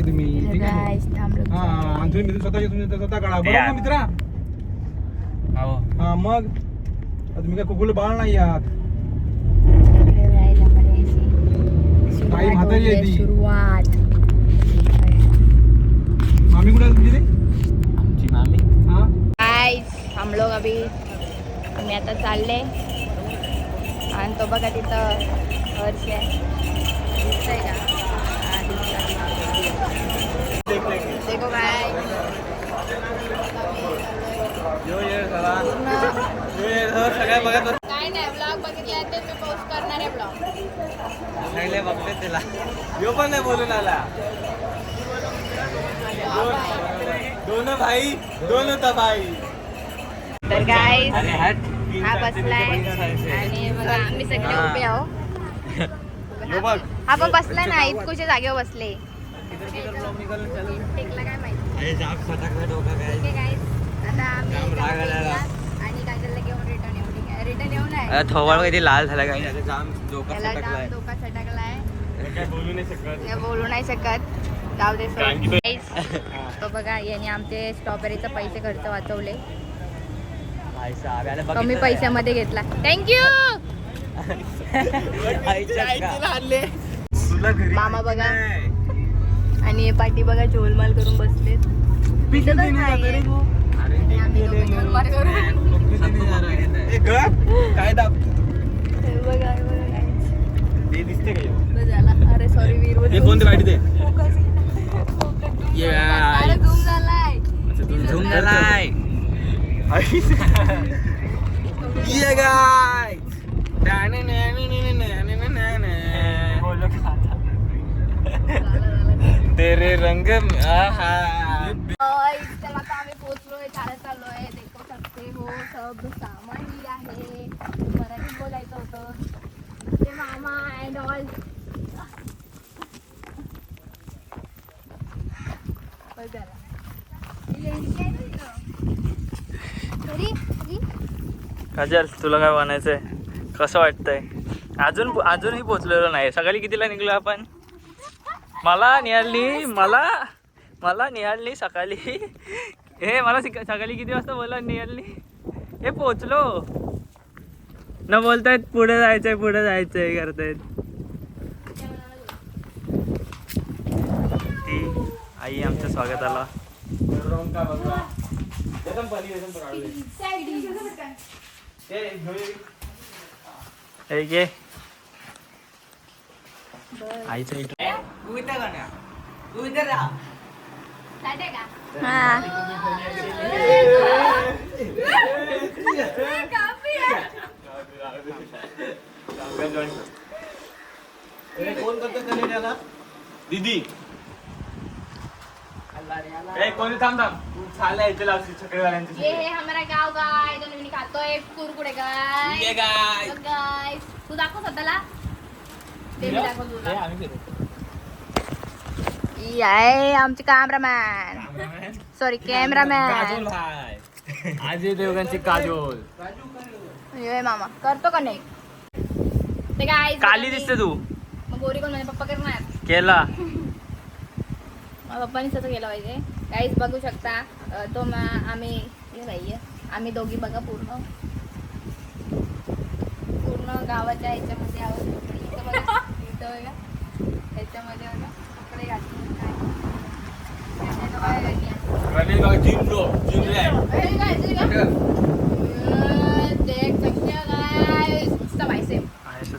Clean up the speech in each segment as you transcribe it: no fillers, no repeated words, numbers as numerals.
तुम्ही ठीक आहे गाइस थांबलो. हा आणि तुम्ही स्वतः काढा बरोबर ना मित्रा हा मग तुम्ही काय कुकुल बाळ नाही आहात इकडे जायला म्हणायची. आई म्हातारी आहे ती. सुरुवात. मामी कुठे आहे तुमची रे आमची मामी हा गाइस हम लोग अभी आम्ही आता चालले आणि तो बघा तिथं हर्ष आहे दिसतंय का हा, दिसतंय. देखो गाय सगळ्या बघत काय नाही ब्लॉग बघितला ते मी पोस्ट करणार आहे ब्लॉग सगळे बघते त्याला यो पण नाही बोलून आला दोन भाई दोन होता भाई तर गाइस हा बसलाय आणि बघा आम्ही सगळे उभे आहो हा पण बसला ना इतकुच्या जागेवर बसले टेकला काय माहिती ठीक आहे गाइस आता आम्ही आणि काजलला घेऊन रिटर्न येऊन आहे थोबाड कधी लाल झाला काय जाम त्याला डोका डोका सटकलाय काय बोलू नाही शकत हे बोलू नाही शकत जाऊ दे Guys, तो बघा याने आमचे स्ट्रॉबेरीचे पैसे खर्च वाचवले कमी पैशामध्ये घेतला थँक्यू मामा बघा आणि पाठी बघा झोलमाल करून बसलेत दिसतच नाहीये. आणि आम्ही दोघं झोलमाल करून काय दाब हे बघा हे बघा guys. ते दिसते काय बस झाला अरे सॉरी वीर कोणते वाईट ते अरे झूम झालाय झूम झालाय ये गाय तेरे रंग आहा चला आता आम्ही पोहोचलोय चाललोय देखो सकते हो सब सामान ही आहे मराठीत बोलायचं होतं ते मामा अँड ऑल काजल तुला काय बनायचंय कसं वाटतंय अजूनही पोचलेलो नाही सकाळी कितीला निघलो आपण मला निहालनी सकाळी हे मला सकाळी किती वाजता बोला निहालनी हे पोचलो न बोलतायत पुढे जायचंय करतायत ती आई आमच्या स्वागताला हे घे आईचं कोण करतो त्याला दीदी कोणी थांब चालला यायचे लावशी चकडेवाल्यांचे ये हमारा गाव गाय दोन मिनिट खातोय कुरकुडे गाय गाय तू दाखव स्वतःला ते मी दाखव तुला ही आहे आमचे कॅमेरामॅन सॉरी कॅमेरामॅन अजय देवगणची काजोल ये मामा करतो का नाही ते काय काली दिसते तू मग गोरी कोण म्हणजे पप्पा करणार केला पप्पानी तसं केलं पाहिजे काहीच बघू शकता तो आम्ही दोघी बघा पूर्ण गावाच्या ह्याच्यामध्ये आहोत इथं बघा ह्याच्यामध्ये बघा कपडे घातले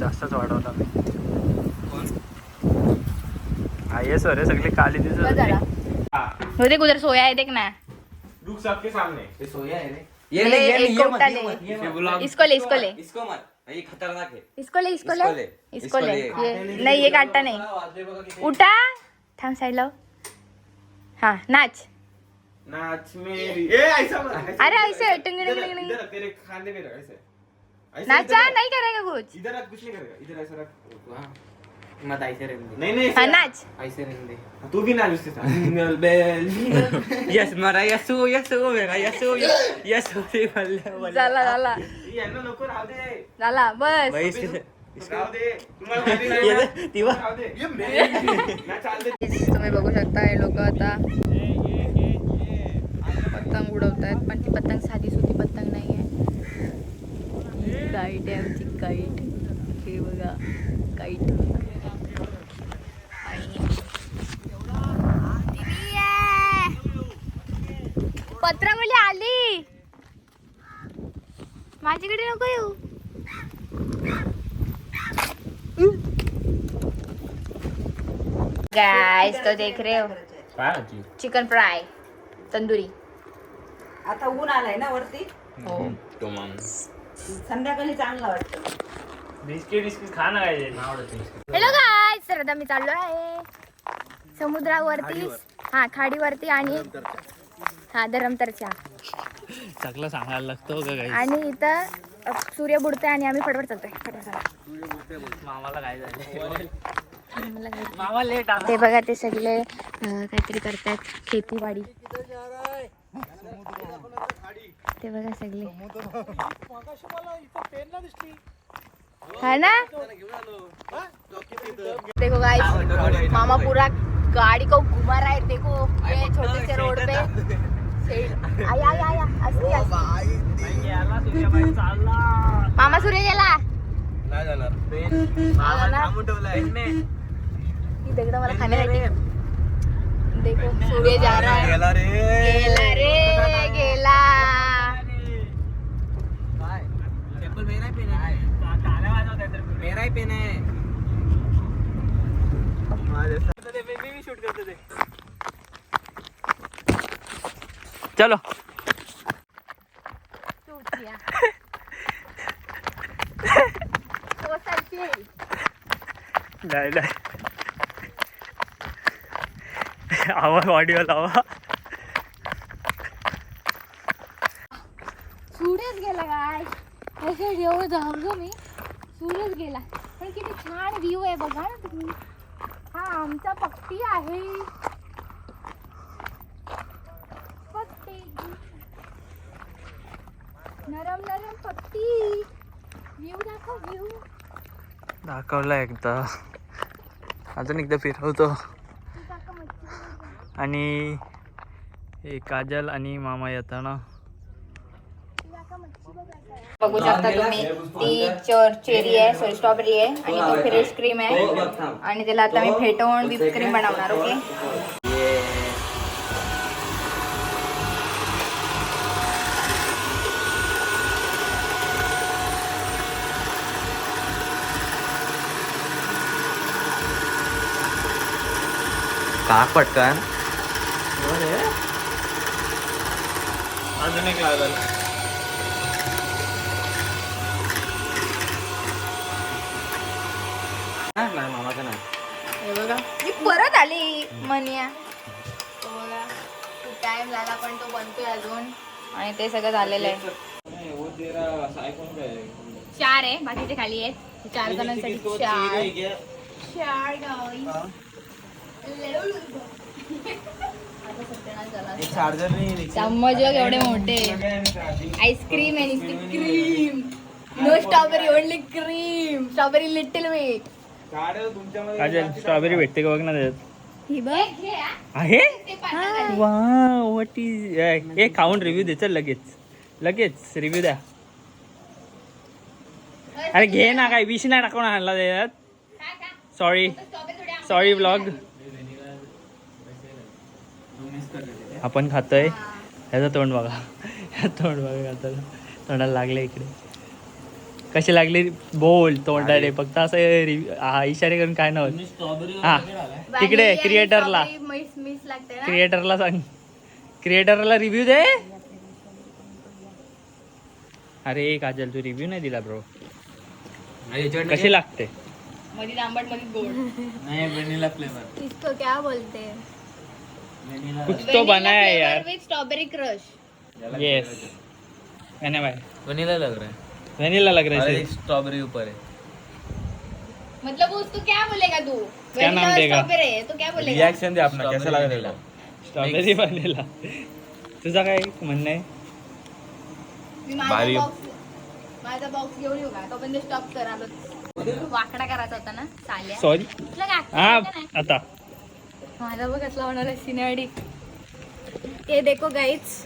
जास्तच वाढवला मी आयस अरे सगळे काली दिसत होते कुदर सोया है देखना रुक सबके सामने ये सोया है रे एक कोटा ले इसको ले इसको मत ये खतरनाक है इसको ले ये नहीं ये काटता नहीं उठा थांब साइड लाव हाँ नाच मेरी ए ऐसा अरे ऐसे टिंग टिंग टिंग टिंग तेरे खांदे में रख ऐसे नाचा नहीं करेगा कुछ इधर रख कुछ नहीं करेगा इधर ऐसा रख हां मत ऐसे रहने नहीं हाँ नाच ऐसे रहने तू भी नाच उसके साथ बेल यस मरा यसू मेरा यसू झाला यांना नको राहू दे झाला बस भाई तुम्ही बघू शकता हे लोक आता पतंग उडवतायत, पण ती पतंग साधी सुधी पतंग नाही आहे. काईट आहे आमची काईट. हे बघा काईट. पत्रावली आली, माझ्याकडे नको येऊ. गाइस तो देख रहे हो चिकन फ्राय तंदुरी. आता ऊन आलाय ना वरती, हो संध्याकाळी चांगलं वाटतं. बिस्किट खा ना काय. हॅलो गाइस, तर आता मी चाललो आहे समुद्रावरती, हा खाडीवरती आणि हा धरमतरच्या. चांगला सांगायला लागतो का काही. आणि इथं सूर्य बुडतोय आणि आम्ही फटफट चालतोय. मामाला काय झालं. आम्हाला काही- मामा लेट ते बघा ते सगळे काहीतरी करतात खेतीवाडी. ते बघा सगळे है ना. देखो गाइस, मामा पूरा गाड़ी को घुमा रहा है. देखो ये छोटे से रोड पे आया आया आया असली असली. मामा सूर्य गेला. ही दगड मला खाण्यासाठी. देखो सूर्य जा रहा है. गेला रे गेला. मेरा ही पेन है. चलो चूतिया. तो selfie. नाही नाही आवाज ऑडिओ लावा. सूर्यच गेला काय. असे एवढं धावलो मी, सूर्यच गेला. पण किती छान व्ह्यू आहे बघा ना तुम्ही. हा आमचा पट्टी आहे. पट्टी नरम नरम पट्टी. व्ह्यू दाखव व्ह्यू. दाखवला एकदा, अजून एकदा फिरवतो. आणि हे काजल आणि मामा येताना बघू शकता तुम्ही, ती चेरी आहे, सॉरी स्ट्रॉबेरी आहे आणि तो फ्रेश क्रीम आहे. आणि त्याला आता मी फेटवून व्हिप क्रीम बनवणार. ओके का पटकन अजून एक लागल. मामाचं नाही. हे बघा मी परत आली मनिया. तो बघा खूप टाइम झाला पण तो बनतोय अजून. आणि ते सगळं झालेलं आहे. 4 आहे, बाकीचे खाली आहेत. 4 जणांसाठी 4 गावी. चार्जर नाही. चम्मच बघ एवढे मोठे. आईस्क्रीम आहे नुसती cream. No strawberry, only cream. Strawberry little bit. Kajal strawberry भेटते का बघ ना त्याच्यात. ही बघ आहे. वा व्हॉट इज. हे खाऊन रिव्ह्यू दे चल. लगेच रिव्ह्यू द्या. अरे घे ना, काय विष नाही टाकून आणला त्याच्यात. Sorry blog. आपण खातोय. ह्याचं तोंड बघा. तोंड बघा खाताना. तोंडाला लागले इकडे. कशी लागली बोल तोंडाने. फक्त असं इशारे करून काय नव्हतं. हा तिकडे क्रिएटरला सांग. क्रिएटरला रिव्ह्यू दे. अरे काजल तू रिव्ह्यू नाही दिला ब्रो. कशी लागते. मध्ये आंबट मध्ये गोड. नाही व्हॅनिला फ्लेवर. इसको क्या बोलते हैं? कुछ तो बनाया है यार. With strawberry crush. यस मैंने भाई व्हॅनिला लग रहा है. वेनिला लग रहा है. स्ट्रॉबेरी ऊपर है. मतलब उसको क्या बोलेगा तू? क्या नाम देगा? स्ट्रॉबेरी है तो क्या बोलेगा? रिएक्शन दे अपना. कैसा लग रहा है? Strawberry vanilla. तुझा काय म्हणणं आहे. मी भारी. माझा बॉक्स घेऊन येऊ का? तो पण स्टॉप कर आलो. वाकडा करायचा होता ना चाल्या सॉरी तुला काय हा आठवतं नाही? आता माझा बघ कसला होणार आहे सिनेडी ये देखो गाइस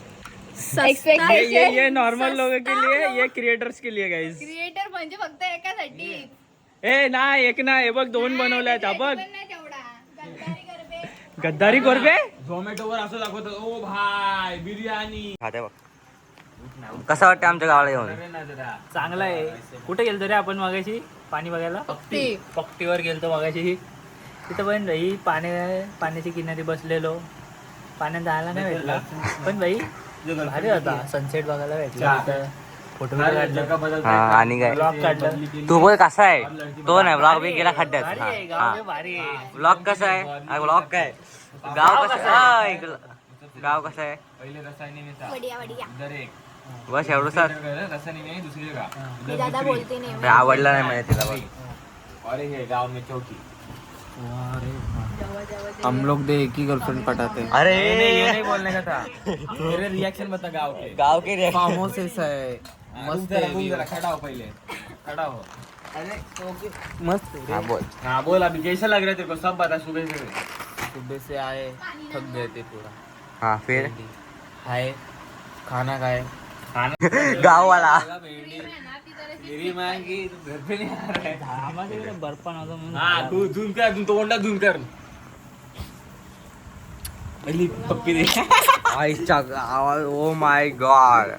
ये नॉर्मल लोगों के लिए ये क्रिएटर्स के लिए गाइस क्रिएटर म्हणजे फक्त एकासाठी ए नाही एक नाही बघ दोन बनवल्यात हा बघ नाही तेवढा गद्दारी करबे गद्दारी करबे झोमॅटोवर असं दाखवतात ओ भाई बिर्याणी खाते बघ कसं वाटतं आमच्या गावाला येऊन चांगला आहे कुठे गेलतो रे आपण मगाशी पाणी बघायला पक्तीवर गेलतो मगाशी तिथं पण भाई पाण्याची किनारी बसलेलो पाण्यात जायला नाही भेटला पण भाई भारी होता सनसेट बघायला भेटला फोटो काढला हा आणि काय ब्लॉग काढला तू बोल कसा आहे तो नाही ब्लॉग बी गेला खड्ड्यात भारी आहे गाव भारी आहे ब्लॉग कसा आहे ब्लॉग काय गाव कसं आहे गाव कसं आहे पहिले रसायने बढिया बढिया दर एक बस एवढं सर रसायने नाही दुसरी जगह मी दादा बोलते नाही आवडला नाही मला तिला बघ और ये गांव में चौकी हम लोग दे एक ही गर्लफ्रेंड पटाते हैं। अरे ये नहीं बोलने का था मेरे रिएक्शन बता गांव के फार्म हाउस ऐसा है मस्त है जरा खड़ा हो पहले खड़ा हो मस्त हा बोल हाँ बोल अभी कैसा लग रहा है तेरे को सब बता सुबह से सुबह से आए थक गए थे पूरा हा फिर खाए खाना खाए गाववाला मेरी मांगी तू घर पे नहीं आ रहा है बर्फ नव्हता म्हणून हाँ तू धूम कर तू तोंडा धूम कर पहली पप्पी दे आईच्या गावात ओ माय गॉड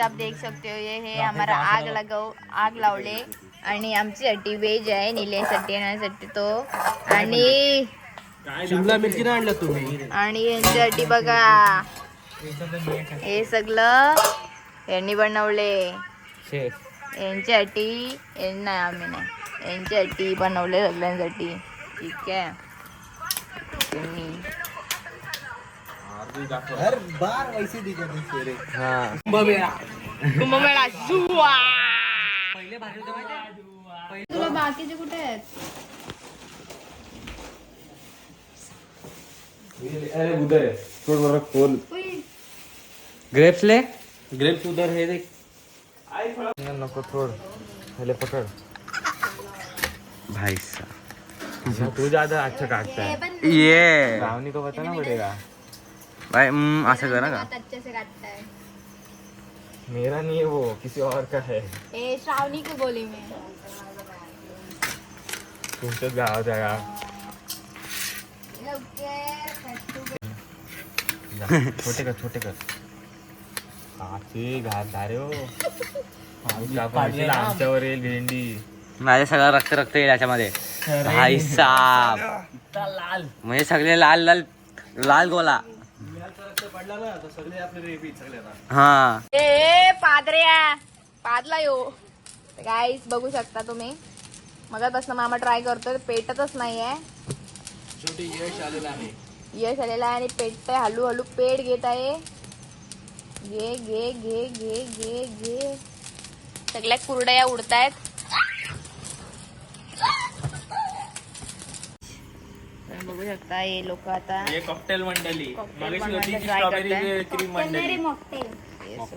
आप देख सकते हो ये है हमारा आग लावले आणि आमच्यासाठी वेज आहे निलेसाठी येण्यासाठी तो आणि शिमला मिरची नाही आणलं तुम्ही आणि यांच्यासाठी बघा हे सगळं यांनी बनवले यांच्यासाठी नाही आम्ही नाही यांच्यासाठी बनवले सगळ्यांसाठी ठीक आहे तुम्ही हर बार वैसे दिखते हाँ कुंभमेळा जुवा तुला बाकीचे कुठे आहेत अरे उधर है छोड़ बड़ा खोल ग्रेप्स ले ग्रेप्स उधर है देख नको थोड़ पहले पकड़ भाई साहब तू ज्यादा अच्छा काटता है ये रावनी को बताना पड़ेगा भाई असं करा का अच्छे से काटता है मेरा नहीं है वो किसी और का है ए श्रावणी को बोली मैं तुमच्याच गावात जागा छोटे कर काची घात धारे हो आमच्यावर येईल भेंडी माझ्या सगळं रक्त रक्त येईल याच्यामध्ये भाई साहब लाल म्हणजे सगळे लाल लाल लाल गोला हा ए पादऱ्या पादला यो गाईस बघू शकता तुम्ही मगापासून मामा ट्राय करतोय पेटतच नाहीये यश आलेला आहे आणि पेटतंय हळूहळू पेट घेत आहे घे घे घे घे घे घे सगळ्या कुरडया उडतायत बघू शकता हे लोक आता हे कॉकटेल मंडळी Cocktail मगाशी होती बनवायचं ती try स्ट्रॉबेरी करताय. क्रीम मंडळी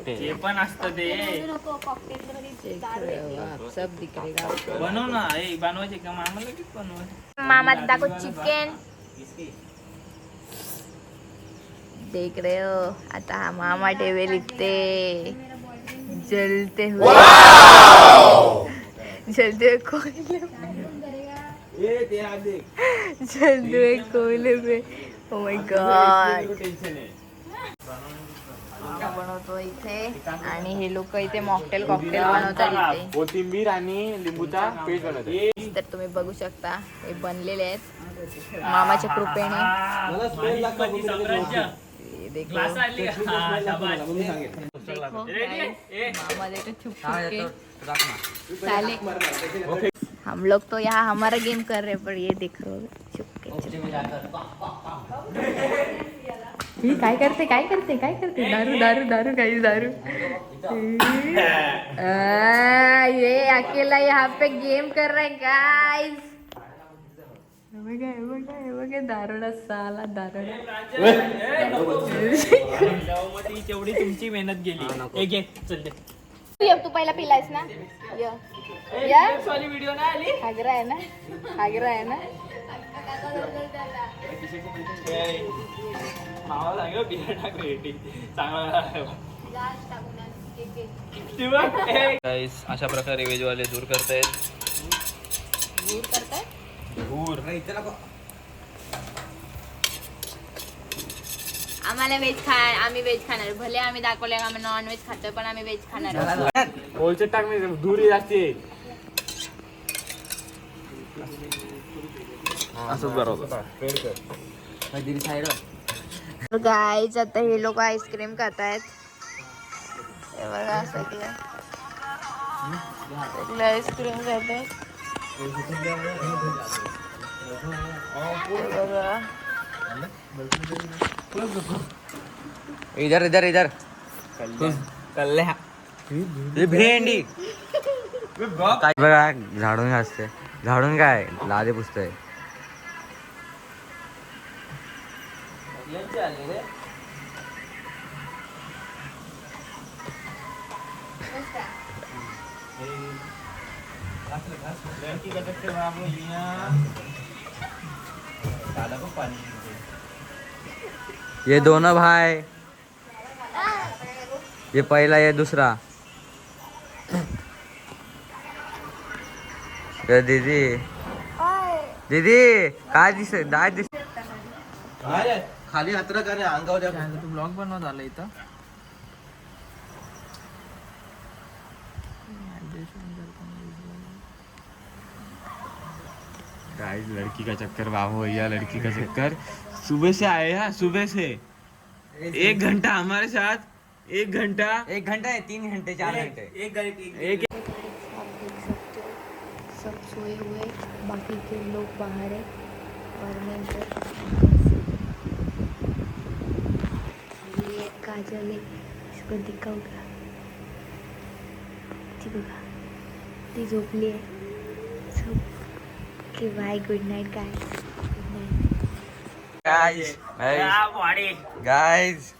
ते पण असतं ते सब दिख रहेगा बनव ना हे बनवायचे का मामा लगेच बनवायचे मामा दाखव चिकन देख रहे हो आता हा मामा टेबल इतने जलते हुए जलते हुए कोयले जलते हुए कोयले पे ओ माय गॉड बनवतो इथे आणि हे लोक इथे मॉकटेल कॉकटेल बनवतात इथे. कोथिंबीर आणि लिंबूचा पेस्ट बनवतात. तर तुम्ही बघू शकता हे बनलेले आहेत मामाच्या कृपेने. ये देखो. देखो guys, मामा देखो छुप के साले. हम लोग तो यहाँ हमारा गेम कर रहे पर ये देख रहे हो छुपके काय करते दारू दारू दारू काही दारू. ये अकेला यहाँ पे गेम कर रहा है गाइस. बघा दारुडा साला दारुडा. तेवढी तुमची मेहनत गेली. एक एक चल दे. तू पहिला पिलायस ना. व्हिडिओ नाही आली. हागरा आहे ना. मावा सांग बिना टाक रेटी चांगला. गाईस अशा प्रकारे वेजवाले दूर करतायत. आम्हाला आम्ही व्हेज खाणार. भले आम्ही दाखवले आम्ही नॉन व्हेज खातोय पण आम्ही व्हेज खाणार. होलसेल टाकणे दुरी जास्ती. असंच बरोबर. गाईज आता हे लोक आईस्क्रीम खातायत. हे बघा सगळे आईस्क्रीम खातायत. इधर इधर इधर कल्ल्या भेंडी काय बघा झाडून असते. झाडून काय लादे पुसतोय. ये दोनों भाई, ये पहला ये दूसरा. ये दीदी दीदी काय दिस खाली हात्र करे अंगावर. तू ब्लॉग बनवत आला इथं. गाइस लड़की का चक्कर बाबू भैया, लड़की का चक्कर. सुबह से आए हैं, सुबह से 1 घंटा हमारे साथ. 1 घंटा 1 घंटा है 3 घंटे 4 घंटे एक आप देख सकते हो सब सोए हुए, बाकी के लोग बाहर है. और मैं ये काजल है, इसको दिखाऊ का. ती बघा ती झोपली आहे. सब की bye, good night guys. Guys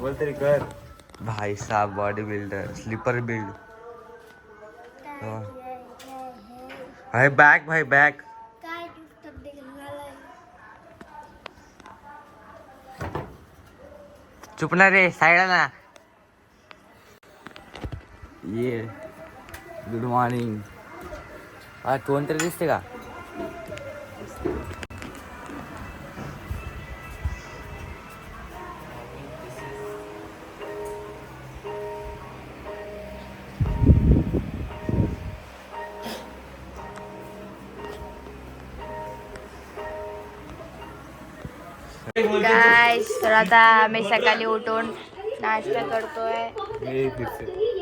बोल तरी कर. भाई साहब बॉडी बिल्डर स्लीपर बिल्ड. भाई बैक, भाई बैक. चुप ना रे, साइड ना. ये गुड मॉर्निंग. तोंड तरी दिसते का. गाइस तर आता आम्ही सकाळी उठून नाश्ता करतोय.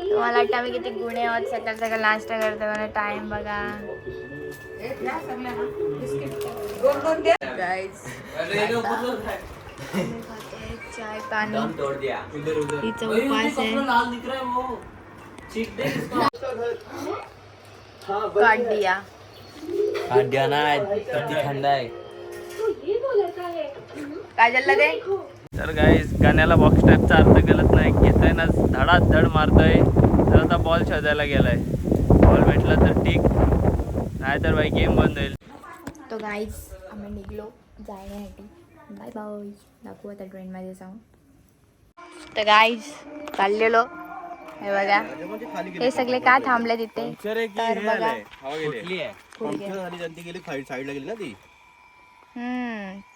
तुम्हाला वाटतं आम्ही किती गुणे आहोत, सकाळ सकाळ नाश्ता करतोय. मला टाइम बघा गाइस. चाय पाणी हिचा उपास आहे. काट दिया थंड आहे. काजलला दे. तर गाईज गाण्याला बॉक्स टाईपचा अर्थ गलत नाही. घेतोय ना धडाधड मारतोय. तर आता बॉल शोधायला गेलाय. बॉल भेटला तर ठीक, नाही तर बाई गेम बंद होईल. तो गाईज आम्ही निघलो जाण्यासाठी. Bye bye. दाखवू आता ट्रेनमध्ये जाऊन. तर गाईज चाललेलो. हे बघा हे सगळे का थांबले तिथे. तर बघा साईडला गेली ना ती.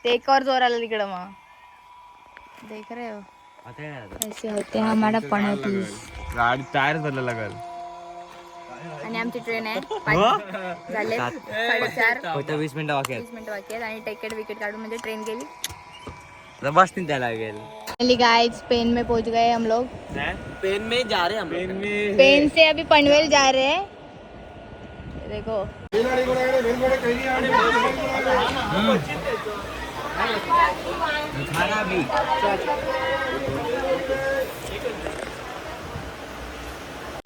ते कर जोराला तिकडं. मग देख रहे हो ऐसे होते हैं हमारा पनोतीस. गाडी टायर झालं लागल. आणि आमची ट्रेन आहे झाले 4:30. फक्त 20 मिनिटं बाकी 20 मिनिटं बाकी आहेत आणि टिकट विकेट काढून म्हणजे ट्रेन गेली. आहेत बसतील त्या लागेल. फाइनली गाइस स्पेन में पहुंच गए हम लोग. पेन में जा रहे हम पेन में स्पेन से अभी पनवेल जा रहे हैं. देखो खाना भी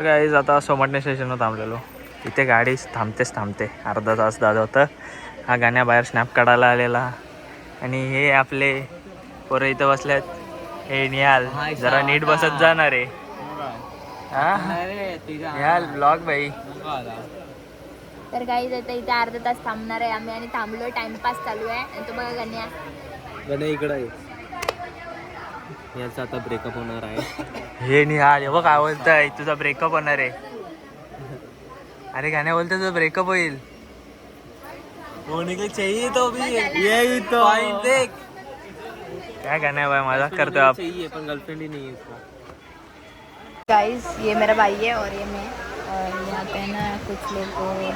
गाईज आता सोमटणे स्टेशनवर थांबलेलो. इथे गाडी थांबते अर्धा तास दादा होतं. हा गाण्याबाहेर स्नॅप काढायला आलेला आणि हे आपले पोरं इथं बसल्यात. हे निहाल जरा नीट बसत जाणार आहे. निहाल ब्लॉग भाई. तर गाईज आता इथे अर्धा तास थांबणार आहे आम्ही आणि थांबलोय. टाइमपास चालू आहे आणि तो बघा गण्या गणे इकडं आहे. याचा आता ब्रेकअप होणार आहे. हे निहाल हे बघ काय बोलतंय तुझा ब्रेकअप होणार आहे. अरे गाण्या बोलतोय तुझा ब्रेकअप होईल. होने के चाहिए तो भी यही तो देख क्या गाण्या भाई मजाक करतोय आप. चाहिए पण गर्लफ्रेंड ही नहीं है इसका. गाइस ये मेरा भाई है और ये मैं. और यहाँ पे ना कुछ लोग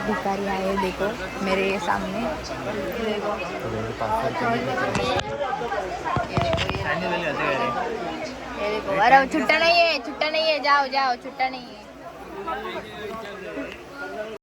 भिखारी आए देखो मेरे सामने. देखो ये देखो. अरे छुट्टा नहीं है जाओ छुट्टा नहीं है.